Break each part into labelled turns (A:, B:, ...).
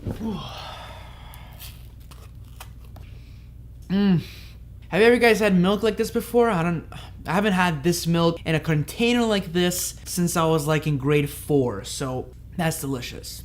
A: Have you ever guys had milk like this before? I haven't had this milk in a container like this since I was like in grade 4, so that's delicious.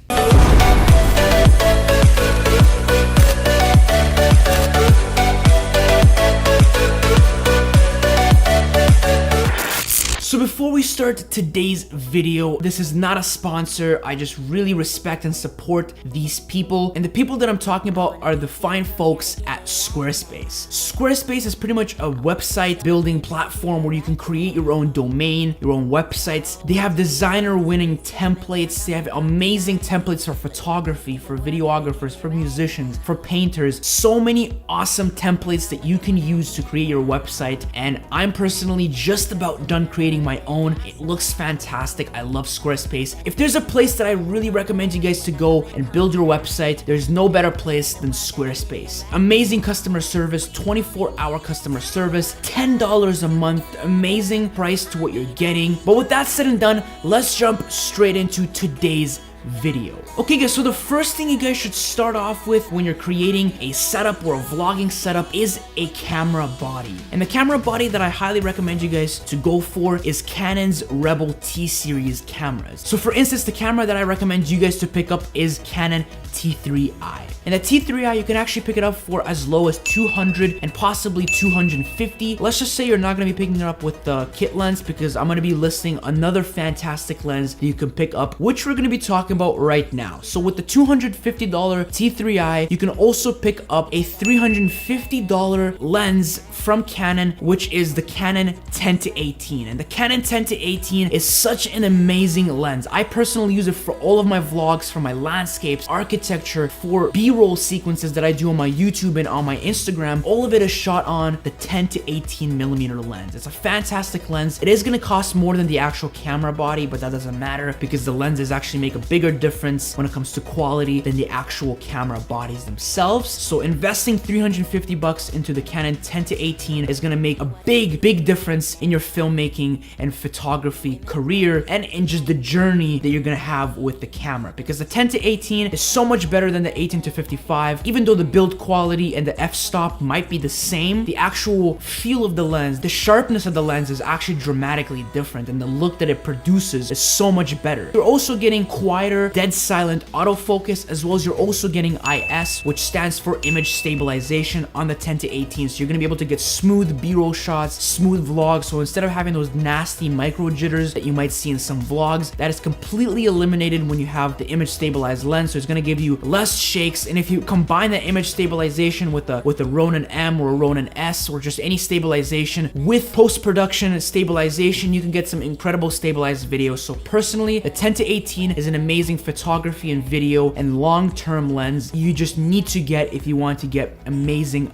A: So before we start today's video, this is not a sponsor. I just really respect and support these people. And the people that I'm talking about are the fine folks at Squarespace. Squarespace is pretty much a website building platform where you can create your own domain, your own websites. They have designer winning templates. They have amazing templates for photography, for videographers, for musicians, for painters. So many awesome templates that you can use to create your website. And I'm personally just about done creating my own. It looks fantastic. I love Squarespace. If there's a place that I really recommend you guys to go and build your website, there's no better place than Squarespace. Amazing customer service, 24-hour customer service, $10 a month, amazing price to what you're getting. But with that said and done, let's jump straight into today's video. Okay guys, so the first thing you guys should start off with when you're creating a setup or a vlogging setup is a camera body. And the camera body that I highly recommend you guys to go for is Canon's Rebel T-Series cameras. So for instance, the camera that I recommend you guys to pick up is Canon T3i. And the T3i, you can actually pick it up for as low as 200 and possibly 250. Let's just say you're not going to be picking it up with the kit lens, because I'm going to be listing another fantastic lens that you can pick up, which we're going to be talking about right now. So with the $250 T3i, you can also pick up a $350 lens from Canon, which is the Canon 10-18. And the Canon 10-18 is such an amazing lens. I personally use it for all of my vlogs, for my landscapes, architecture, for B-roll sequences that I do on my YouTube and on my Instagram. All of it is shot on the 10-18 millimeter lens. It's a fantastic lens. It is going to cost more than the actual camera body, but that doesn't matter because the lenses actually make a bigger difference when it comes to quality than the actual camera bodies themselves. So investing $350 into the Canon 10-18 is going to make a big difference in your filmmaking and photography career, and in just the journey that you're going to have with the camera, because the 10-18 is so much better than the 18-55. Even though the build quality and the f-stop might be the same, the actual feel of the lens, the sharpness of the lens is actually dramatically different, and the look that it produces is so much better. You're also getting quieter, dead silent autofocus, as well as you're also getting IS, which stands for image stabilization, on the 10-18. So you're gonna be able to get smooth B-roll shots, smooth vlogs. So instead of having those nasty micro jitters that you might see in some vlogs, that is completely eliminated when you have the image stabilized lens. So it's gonna give you less shakes. And if you combine that image stabilization with a Ronin M or a Ronin S, or just any stabilization with post-production stabilization, you can get some incredible stabilized videos. So personally, the 10-18 is an amazing photography and video and long-term lens you just need to get if you want to get amazing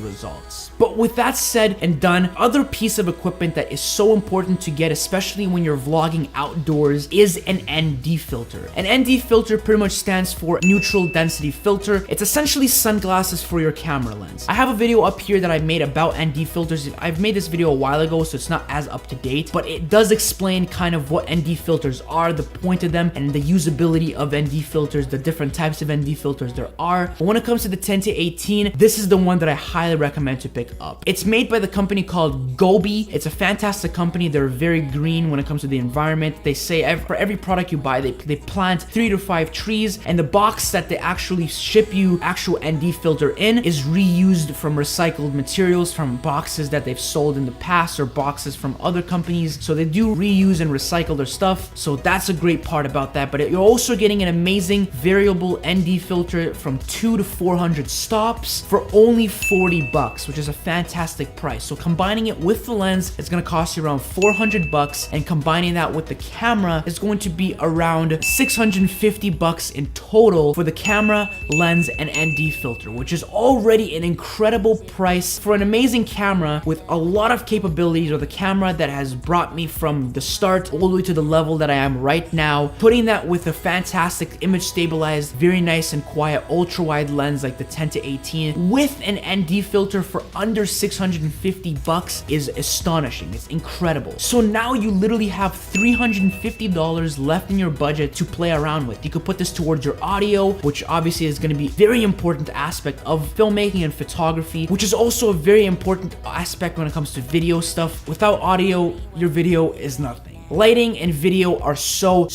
A: results. But with that said and done, other piece of equipment that is so important to get, especially when you're vlogging outdoors, is an ND filter. An ND filter pretty much stands for neutral density filter. It's essentially sunglasses for your camera lens. I have a video up here that I made about ND filters. I've made this video a while ago, so it's not as up to date, but it does explain kind of what ND filters are, the point of them, and the usability of ND filters, the different types of ND filters there are. But when it comes to the 10-18, this is the one that I highly recommend to pick up. It's made by the company called Gobi. It's a fantastic company. They're very green when it comes to the environment. They say for every product you buy, they plant 3 to 5 trees, and the box that they actually ship you actual ND filter in is reused from recycled materials, from boxes that they've sold in the past or boxes from other companies. So they do reuse and recycle their stuff. So that's a great part about that. But you're also getting an amazing variable ND filter from 200 to 400 stops for only $40, which is a fantastic price. So combining it with the lens, it's going to cost you around $400, and combining that with the camera is going to be around $650 in total for the camera, lens, and ND filter, which is already an incredible price for an amazing camera with a lot of capabilities, or the camera that has brought me from the start all the way to the level that I am right now. Putting that with a fantastic image stabilized, very nice and quiet ultra wide lens like the 10-18 with an ND filter for under 650 bucks is astonishing. It's incredible. So now you literally have $350 left in your budget to play around with. You could put this towards your audio, which obviously is going to be a very important aspect of filmmaking and photography, which is also a very important aspect when it comes to video stuff. Without audio, your video is nothing. Lighting and video are so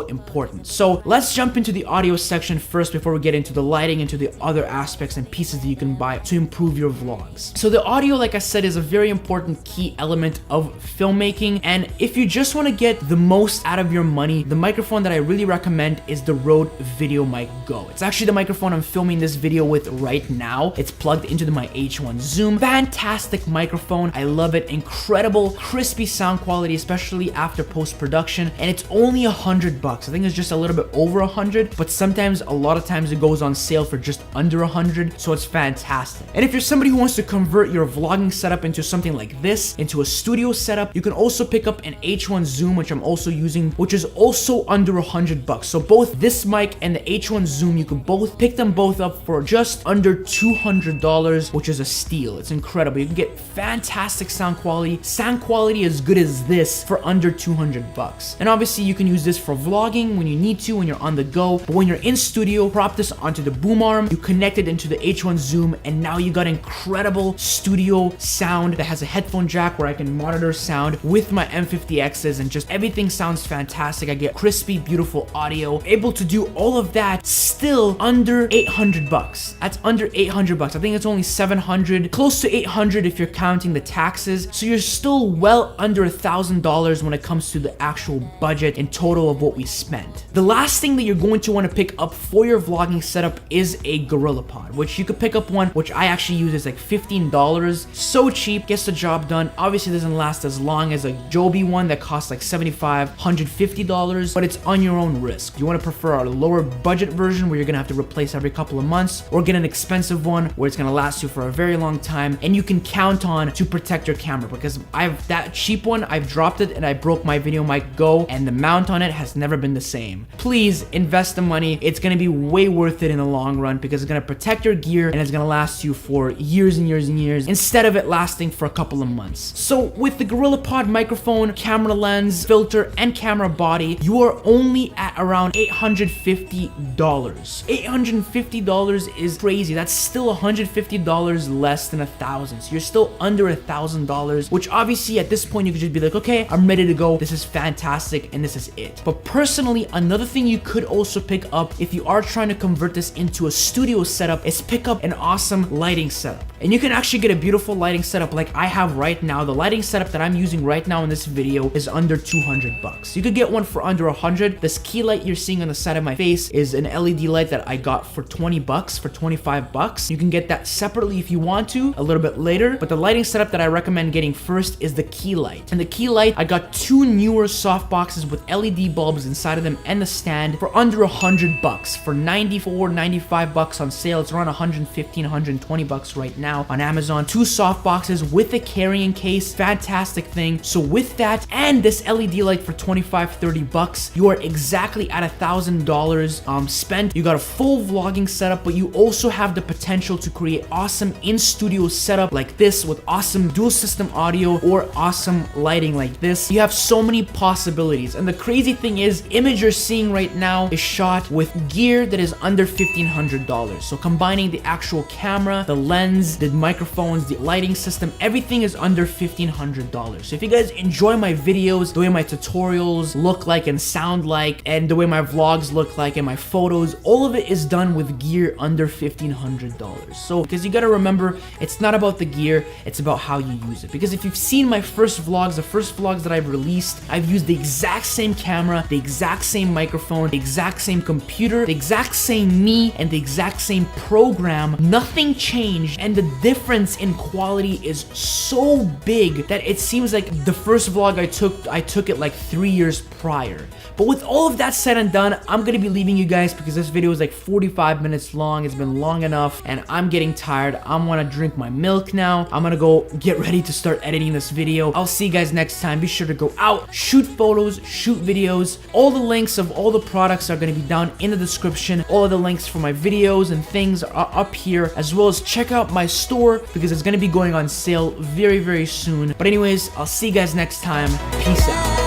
A: important. So let's jump into the audio section first before we get into the lighting, into the other aspects and pieces that you can buy to improve your vlogs. So the audio, like I said, is a very important key element of filmmaking. And if you just want to get the most out of your money, the microphone that I really recommend is the Rode VideoMic Go. It's actually the microphone I'm filming this video with right now. It's plugged into my H1 Zoom. Fantastic microphone. I love it. Incredible, crispy sound quality, especially after post-production, and it's only $100 bucks. I think it's just a little bit over 100, but sometimes, a lot of times, it goes on sale for just under 100, so it's fantastic. And if you're somebody who wants to convert your vlogging setup into something like this, into a studio setup, you can also pick up an H1 Zoom, which I'm also using, which is also under 100 bucks. So both this mic and the H1 Zoom, you can both pick them both up for just under $200, which is a steal. It's incredible. You can get fantastic sound quality as good as this for under $200 bucks. And obviously you can use this for vlogging when you need to, when you're on the go, but when you're in studio, prop this onto the boom arm, you connect it into the H1 Zoom, and now you got incredible studio sound that has a headphone jack where I can monitor sound with my M50Xs, and just everything sounds fantastic. I get crispy, beautiful audio, able to do all of that still under 800 bucks. That's under 800 bucks. I think it's only 700, close to 800 if you're counting the taxes. So you're still well under $1,000 when it comes to the actual budget in total of what we spent. The last thing that you're going to want to pick up for your vlogging setup is a GorillaPod, which you could pick up one, which I actually use, is like $15. So cheap, gets the job done. Obviously doesn't last as long as a Joby one that costs like $75, $150, but it's on your own risk. You want to prefer a lower budget version where you're gonna have to replace every couple of months, or get an expensive one where it's gonna last you for a very long time and you can count on to protect your camera. Because that cheap one, I've dropped it and I broke my VideoMic Go, and the mount on it has never been the same. Please invest the money. It's gonna be way worth it in the long run, because it's gonna protect your gear and it's gonna last you for years and years and years instead of it lasting for a couple of months. So with the GorillaPod microphone, camera lens, filter, and camera body, you are only at around $850. $850 is crazy. That's still $150 less than $1,000. So you're still under $1,000, which obviously at this point you could just be like, okay, I'm ready to go. This is fantastic and this is it. But personally, another thing you could also pick up if you are trying to convert this into a studio setup is pick up an awesome lighting setup. And you can actually get a beautiful lighting setup like I have right now. The lighting setup that I'm using right now in this video is under 200 bucks. You could get one for under 100. This key light you're seeing on the side of my face is an LED light that I got for 20 bucks, for 25 bucks. You can get that separately if you want to a little bit later, but the lighting setup that I recommend getting first is the key light. And the key light, I got two newer soft boxes with LED bulbs inside of them and the stand for under 100 bucks, for 94, 95 bucks on sale. It's around 115, 120 bucks right now on Amazon. Two soft boxes with a carrying case, fantastic thing. So with that and this LED light for 25, 30 bucks, you are exactly at $1,000 spent. You got a full vlogging setup, but you also have the potential to create awesome in-studio setup like this with awesome dual system audio or awesome lighting like this. You have so many possibilities. And the crazy thing is, image you're seeing right now is shot with gear that is under $1,500. So combining the actual camera, the lens, the microphones, the lighting system, everything is under $1,500. So if you guys enjoy my videos, the way my tutorials look like and sound like, and the way my vlogs look like and my photos, all of it is done with gear under $1,500. So because you gotta remember, it's not about the gear, it's about how you use it. Because if you've seen my first vlogs, the first vlogs that I've released, I've used the exact same camera, the exact same microphone, the exact same computer, the exact same me, and the exact same program. Nothing changed, and the difference in quality is so big that it seems like the first vlog I took it like 3 years prior. But with all of that said and done, I'm gonna be leaving you guys because this video is like 45 minutes long. It's been long enough and I'm getting tired. I wanna drink my milk now. I'm gonna go get ready to start editing this video. I'll see you guys next time. Be sure to go out out, shoot photos, shoot videos. All the links of all the products are going to be down in the description. All of the links for my videos and things are up here, as well as check out my store because it's going to be going on sale very, very soon. But anyways, I'll see you guys next time. Peace out.